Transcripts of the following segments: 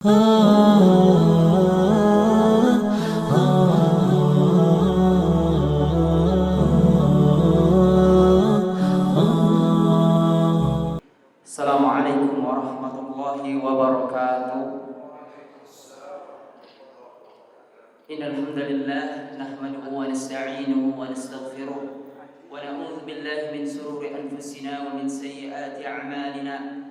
Assalamualaikum warahmatullahi wabarakatuh. Innal hamdalillah nahmaduhu wa nasta'inuhu wa nastaghfiruh wa na'udzu billahi min shururi anfusina wa min sayyiati a'malina.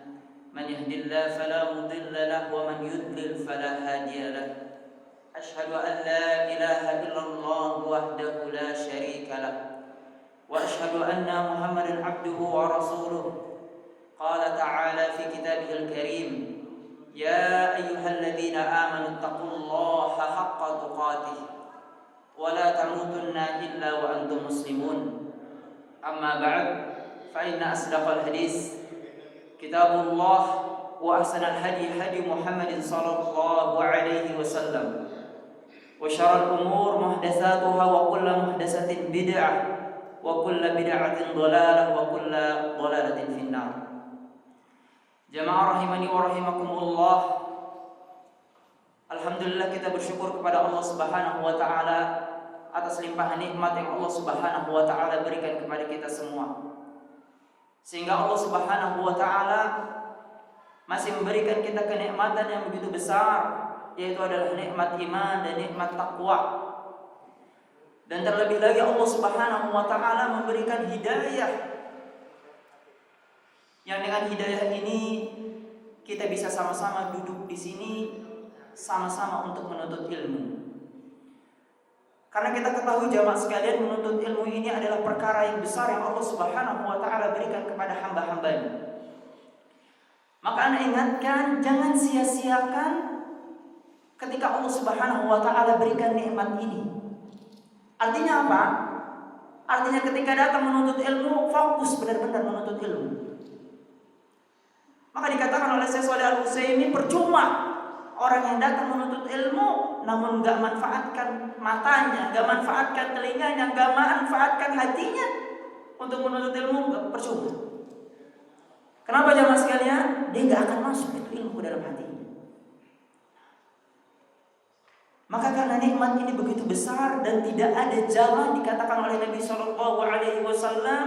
Man yahdihillahu fala mudilla lahu wa man yudlil fala hadiya lahu. Ashhadu an la ilaha illallah wahdahu la syarika lahu wa ashhadu anna Muhammadan 'abduhu wa rasuluh. Qala ta'ala fi kitabihil karim, ya ayyuhalladzina amanu taqullaha haqqa tuqatih wa la tamutunna illa wa antum muslimun. Amma ba'd, fa inna asdaqal hadis kitabullah wa ahsanal hadi hadi Muhammadin sallallahu alaihi wasallam wa syarrul umur muhdatsatuha wa kullu muhdatsatin bid'ah wa kullu bid'atin dhalalah wa kullu dhalalatin finnar. Jamaah rahimani wa rahimakumullah. Alhamdulillah, kita bersyukur kepada Allah Subhanahu wa taala atas limpahan nikmat yang Allah Subhanahu wa taala berikan kepada kita semua. Sehingga Allah Subhanahu wa taala masih memberikan kita kenikmatan yang begitu besar, yaitu adalah nikmat iman dan nikmat takwa. Dan terlebih lagi Allah Subhanahu wa taala memberikan hidayah, yang dengan hidayah ini kita bisa sama-sama duduk di sini, sama-sama untuk menuntut ilmu. Karena kita ketahui jamaah sekalian, menuntut ilmu ini adalah perkara yang besar yang Allah Subhanahu wa taala berikan kepada hamba-hambanya. Maka ana ingatkan, jangan sia-siakan ketika Allah Subhanahu wa taala berikan nikmat ini. Artinya apa? Artinya ketika datang menuntut ilmu, fokus benar-benar menuntut ilmu. Maka dikatakan oleh Syekh Shalih Al-Utsaimin, percuma orang yang datang menuntut ilmu namun gak manfaatkan matanya, gak manfaatkan telinganya, gak manfaatkan hatinya untuk menuntut ilmu, gak percuma. Kenapa jamaah sekalian? Dia gak akan masuk itu ilmu ke dalam hatinya. Maka karena nikmat ini begitu besar dan tidak ada jalan, dikatakan oleh Nabi Shallallahu Alaihi Wasallam,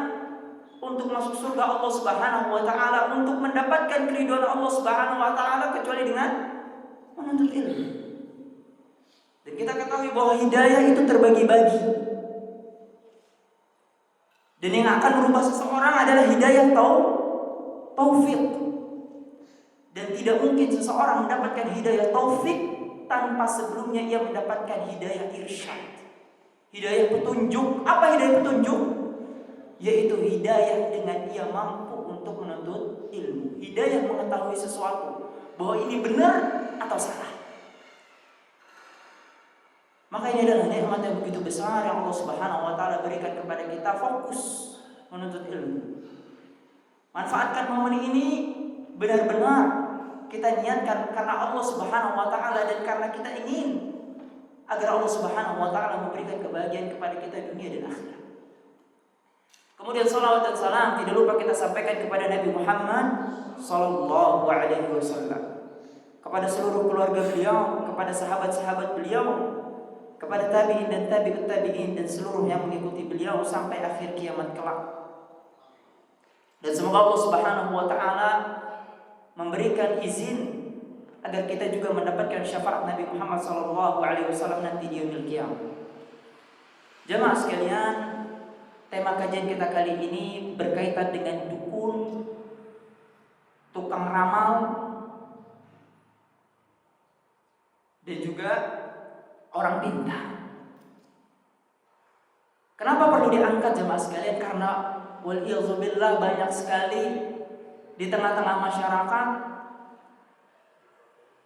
untuk masuk surga Allah Subhanahu wa taala, untuk mendapatkan keridhaan Allah Subhanahu wa taala, kecuali dengan menuntut ilmu. Dan kita ketahui bahwa hidayah itu terbagi-bagi. Dan yang akan merubah seseorang adalah hidayah taufik. Dan tidak mungkin seseorang mendapatkan hidayah taufik tanpa sebelumnya ia mendapatkan hidayah irsyad. Hidayah petunjuk. Apa hidayah petunjuk? Yaitu hidayah dengan ia mampu untuk menuntut ilmu. Hidayah mengetahui sesuatu, bahwa ini benar atau salah. Maka ini adalah nikmat yang begitu besar yang Allah Subhanahu wa taala berikan kepada kita. Fokus menuntut ilmu. Manfaatkan momen ini benar-benar kita niatkan karena Allah Subhanahu wa taala dan karena kita ingin agar Allah Subhanahu wa taala memberikan kebahagiaan kepada kita dunia dan akhirat. Kemudian salawat dan salam tidak lupa kita sampaikan kepada Nabi Muhammad sallallahu alaihi wasallam, kepada seluruh keluarga beliau, kepada sahabat-sahabat beliau, kepada tabi'in dan tabi'ut tabi'in dan seluruh yang mengikuti beliau sampai akhir kiamat kelak. Dan semoga Allah Subhanahu wa taala memberikan izin agar kita juga mendapatkan syafaat Nabi Muhammad sallallahu alaihi wasallam nanti di yaumil qiyamah. Jamaah sekalian, tema kajian kita kali ini berkaitan dengan dukun, tukang ramal, dan juga orang pintar. Kenapa perlu diangkat jemaah sekalian? Karena waliyadzubillah banyak sekali di tengah-tengah masyarakat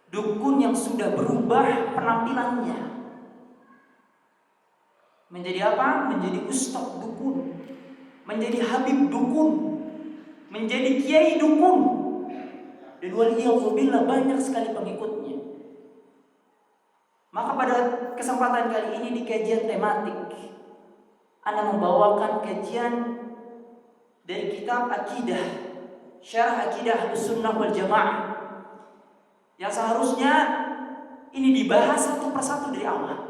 dukun yang sudah berubah penampilannya. Menjadi apa? Menjadi ustaz dukun, menjadi habib dukun, menjadi kiai dukun. Dan waliyadzubillah banyak sekali pengikutnya. Maka pada kesempatan kali ini di kajian tematik, Ana membawakan kajian dari kitab Aqidah, Syarah Aqidah Ahlussunnah wal Jamaah yang seharusnya ini dibahas satu persatu dari awal.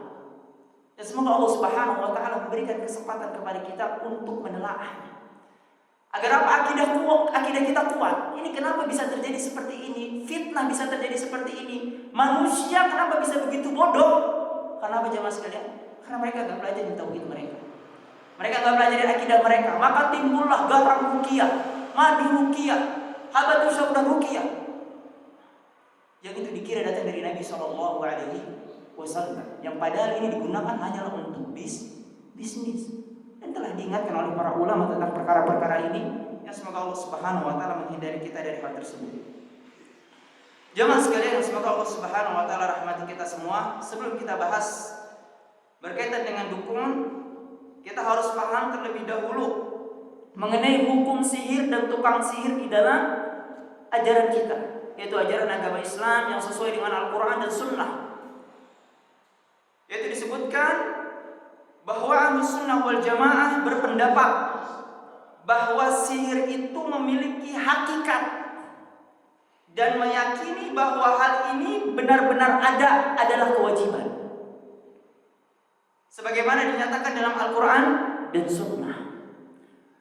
Dan semoga Allah Subhanahu wa taala memberikan kesempatan kepada kita untuk menelaahnya. Agar apa? Akidah kita kuat. Ini kenapa bisa terjadi seperti ini? Fitnah bisa terjadi seperti ini. Manusia kenapa bisa begitu bodoh? Karena apa jemaah sekalian? Karena mereka enggak belajar tauhid mereka. Mereka enggak belajar akidah mereka. Maka timbullah garang ruqyah, madu ruqyah, habatu syaudah ruqyah. Yang itu dikira datang dari Nabi sallallahu alaihi wasallam. Yang padahal ini digunakan hanyalah untuk bisnis. Dan telah diingatkan oleh para ulama tentang perkara-perkara ini, yang semoga Allah Subhanahu wa taala menghindari kita dari hal tersebut. Jemaah sekalian, semoga Allah Subhanahu wa taala rahmati kita semua. Sebelum kita bahas berkaitan dengan dukun, kita harus paham terlebih dahulu mengenai hukum sihir dan tukang sihir di dalam ajaran kita, yaitu ajaran agama Islam yang sesuai dengan Al-Qur'an dan Sunnah. Yaitu disebutkan bahwa Ahlus Sunnah wal Jamaah berpendapat bahwa sihir itu memiliki hakikat dan meyakini bahwa hal ini benar-benar adalah kewajiban, sebagaimana dinyatakan dalam Al-Quran dan Sunnah.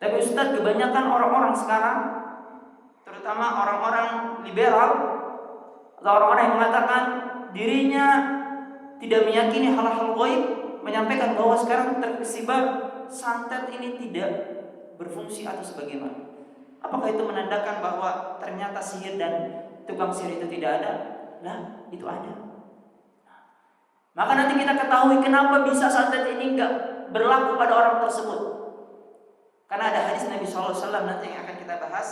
Tapi Ustaz, kebanyakan orang-orang sekarang, terutama orang-orang liberal atau orang-orang yang mengatakan dirinya tidak meyakini hal-hal gaib, menyampaikan bahwa sekarang tersebar santet ini tidak berfungsi atau sebagaimana. Apakah itu menandakan bahwa ternyata sihir dan tukang sihir itu tidak ada? Nah, itu ada. Maka nanti kita ketahui kenapa bisa santet ini enggak berlaku pada orang tersebut. Karena ada hadis Nabi SAW nanti yang akan kita bahas.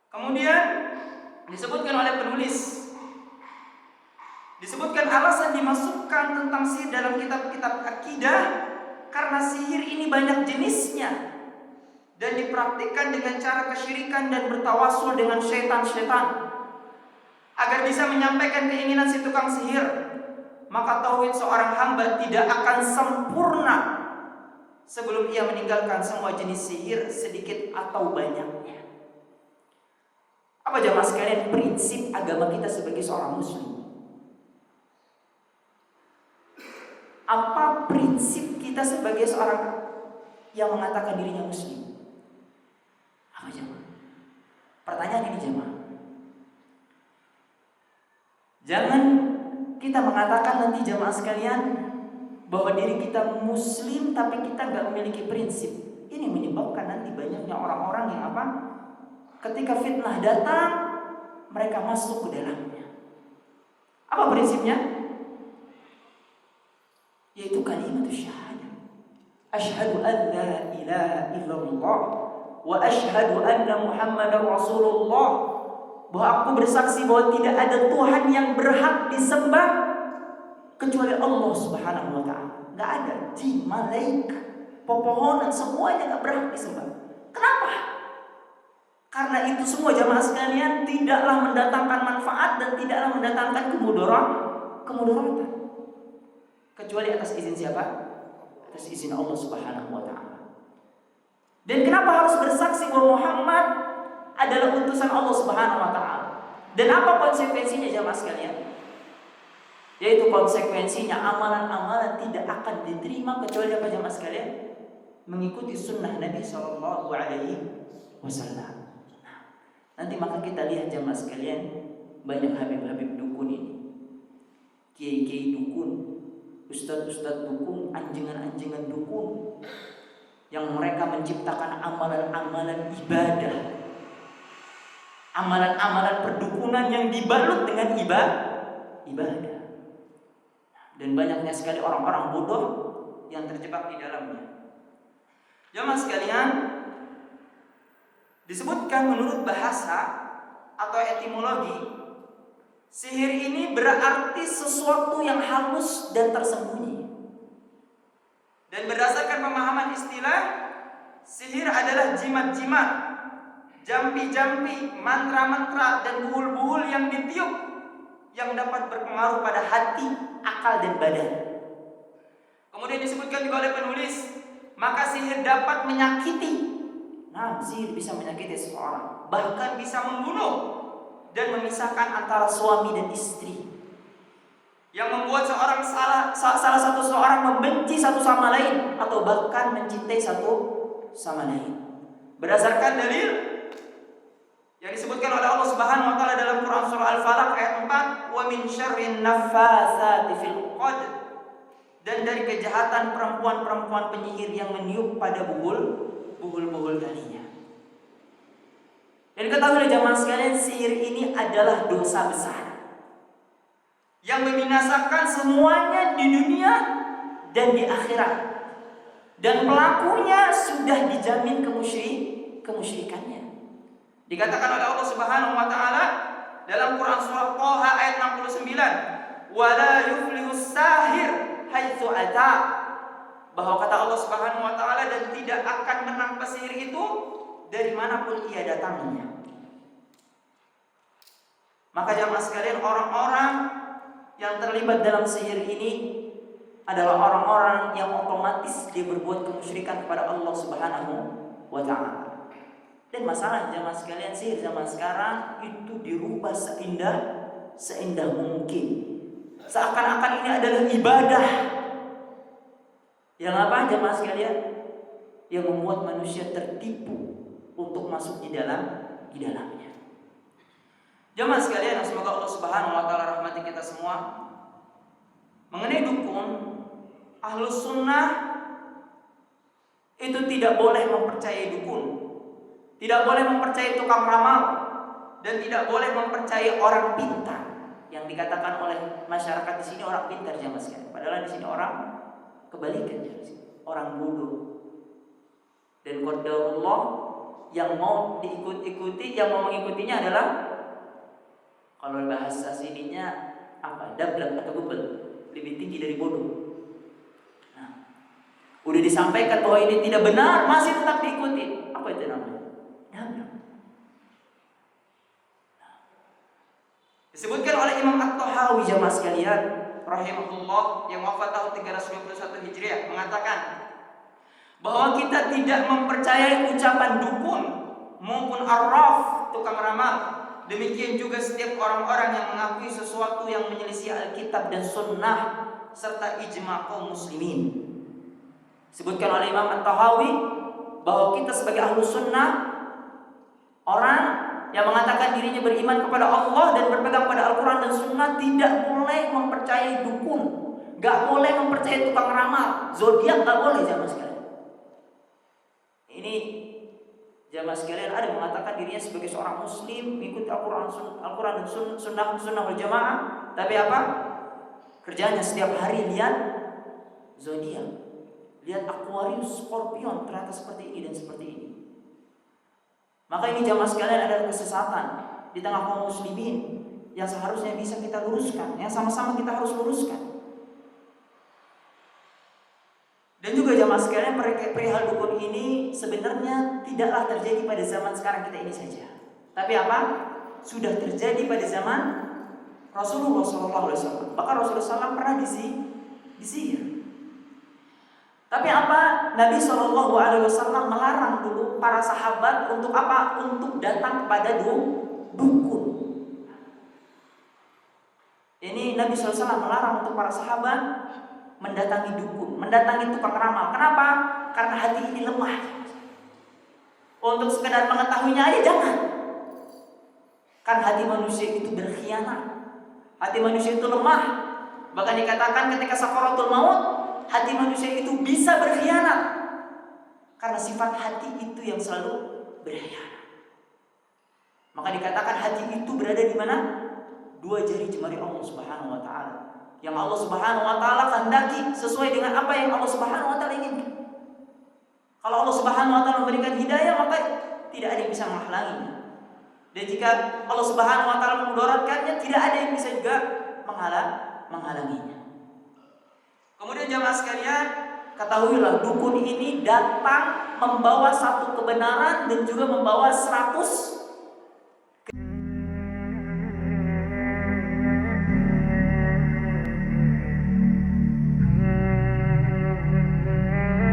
Kemudian disebutkan oleh penulis, disebutkan alasan dimasukkan tentang sihir dalam kitab-kitab akidah karena sihir ini banyak jenisnya dan dipraktikkan dengan cara kesyirikan dan bertawasul dengan syaitan-syaitan agar bisa menyampaikan keinginan si tukang sihir. Maka tauhid seorang hamba tidak akan sempurna sebelum ia meninggalkan semua jenis sihir sedikit atau banyaknya. Apa jemaah sekalian prinsip agama kita sebagai seorang muslim? Apa prinsip kita sebagai seorang yang mengatakan dirinya muslim? Apa jemaah? Pertanyaan ini jemaah. Jangan kita mengatakan nanti jemaah sekalian bahwa diri kita muslim tapi kita nggak memiliki prinsip. Ini menyebabkan nanti banyaknya orang-orang yang apa? Ketika fitnah datang, mereka masuk ke dalamnya. Apa prinsipnya? Yaitu kalimat syahadah. Asyhadu an la ilaha illallah wa asyhadu anna Muhammadar Rasulullah. Bahwa aku bersaksi bahwa tidak ada Tuhan yang berhak disembah kecuali Allah Subhanahu wa taala. Enggak ada jin, malaikat, pepohonan, semuanya enggak berhak disembah. Kenapa? Karena itu semua jamaah sekalian tidaklah mendatangkan manfaat dan tidaklah mendatangkan kemudaratan. Kecuali atas izin siapa? Atas izin Allah Subhanahu wa taala. Dan kenapa harus bersaksi bahwa Muhammad adalah utusan Allah Subhanahu wa taala? Dan apa konsekuensinya jamaah sekalian? Yaitu konsekuensinya amalan-amalan tidak akan diterima kecuali apa jamaah sekalian? Mengikuti sunnah Nabi sallallahu alaihi wasallam. Nanti maka kita lihat jamaah sekalian, banyak habib-habib dukun ini, kiai-kiai dukun, ustaz-ustaz dukun, anjingan-anjingan dukun, yang mereka menciptakan amalan-amalan ibadah, amalan-amalan perdukunan yang dibalut dengan ibadah. Dan banyaknya sekali orang-orang bodoh yang terjebak di dalamnya. Jamaah sekalian, disebutkan menurut bahasa atau etimologi, sihir ini berarti sesuatu yang halus dan tersembunyi. Dan berdasarkan pemahaman istilah, sihir adalah jimat-jimat, jampi-jampi, mantra-mantra, dan buhul-buhul yang ditiup yang dapat berpengaruh pada hati, akal, dan badan. Kemudian disebutkan juga oleh penulis, maka sihir dapat menyakiti. Nah, sihir bisa menyakiti seseorang, bahkan bisa membunuh. dan memisahkan antara suami dan istri, yang membuat salah satu seorang membenci satu sama lain atau bahkan mencintai satu sama lain. Berdasarkan dalil yang disebutkan oleh Allah Subhanahu wa taala dalam Quran surah Al-Falaq ayat 4, "Wa min syarrin naffatsati fil 'uqad." Dan dari kejahatan perempuan-perempuan penyihir yang meniup pada buhul talinya. Dan ketahuilah jamaah sekalian, sihir ini adalah dosa besar yang membinasakan semuanya di dunia dan di akhirat. Dan pelakunya sudah dijamin kemusyrikannya. Dikatakan oleh Allah Subhanahu wa taala dalam Quran surah Thaha ayat 69, "Wala yuflihus sahir haitsu ata." Bahwa kata Allah Subhanahu wa taala, dan tidak akan menang pesihir itu dari manapun ia datangnya. Maka jamaah sekalian, orang-orang yang terlibat dalam sihir ini adalah orang-orang yang otomatis dia berbuat kemusyrikan kepada Allah Subhanahu wa taala. Dan masalah jamaah sekalian, sihir zaman sekarang itu dirubah seindah mungkin. Seakan-akan ini adalah ibadah. Yang apa jamaah sekalian? Yang membuat manusia tertipu untuk masuk di dalamnya. Jamaah sekalian, semoga Allah Subhanahu wa taala rahmati kita semua. Mengenai dukun, Ahlus Sunnah itu tidak boleh mempercayai dukun, tidak boleh mempercayai tukang ramal, dan tidak boleh mempercayai orang pintar. Yang dikatakan oleh masyarakat di sini orang pintar jamaah sekalian, padahal di sini orang kebalikan, orang bodoh. Dan qadarullah yang mau diikuti, yang mau mengikutinya adalah, kalau bahasa sininya apa? Dablek atau bebel, lebih tinggi dari bodoh. Nah, udah disampaikan bahwa ini tidak benar, masih tetap diikuti. Apa itu namanya? Dablek. Nah, disebutkan oleh Imam At-Tahawi jamaah sekalian rahimahullah yang wafat tahun 321 Hijriah mengatakan bahwa kita tidak mempercayai ucapan dukun maupun arraf, tukang ramal. Demikian juga setiap orang-orang yang mengakui sesuatu yang menyelisih Alkitab dan Sunnah serta ijma' kaum muslimin. Sebutkan oleh Imam At-Tahawi bahwa kita sebagai ahlu sunnah, orang yang mengatakan dirinya beriman kepada Allah dan berpegang pada Al-Quran dan Sunnah, tidak boleh mempercayai dukun, gak boleh mempercayai tukang ramal, zodiak gak boleh jamaah sekalian. Ini jamaah sekalian, ada yang mengatakan dirinya sebagai seorang muslim, mengikuti Al-Quran dan Sunnah wal Jamaah, tapi apa? Kerjanya setiap hari lihat zodiak, lihat Aquarius, Scorpion, ternyata seperti ini dan seperti ini. Maka ini jamaah sekalian adalah kesesatan di tengah kaum muslimin yang seharusnya bisa kita luruskan, yang sama-sama kita harus luruskan. Dan juga jamaah sekalian, perihal dukun ini sebenarnya tidaklah terjadi pada zaman sekarang kita ini saja. Tapi apa? Sudah terjadi pada zaman Rasulullah SAW. Bahkan Rasulullah SAW pernah disihir. Tapi apa? Nabi SAW melarang dulu para sahabat untuk apa? Untuk datang kepada dukun. Ini Nabi SAW melarang untuk para sahabat mendatangi dukun, mendatangi tukang ramal. Kenapa? Karena hati ini lemah. Untuk sekedar mengetahuinya aja jangan. Kan hati manusia itu berkhianat. Hati manusia itu lemah. Bahkan dikatakan ketika sakaratul maut, hati manusia itu bisa berkhianat. Karena sifat hati itu yang selalu berkhianat. Maka dikatakan hati itu berada di mana? 2 jari jemari Allah Subhanahu wa taala. Yang Allah Subhanahu wa taala kehendaki sesuai dengan apa yang Allah Subhanahu wa taala inginkan. Kalau Allah Subhanahu wa taala memberikan hidayah, maka tidak ada yang bisa menghalanginya. Dan jika Allah Subhanahu wa taala memudaratkannya, tidak ada yang bisa juga menghalanginya. Kemudian jamaah sekalian, ketahuilah dukun ini datang membawa satu kebenaran dan juga membawa 100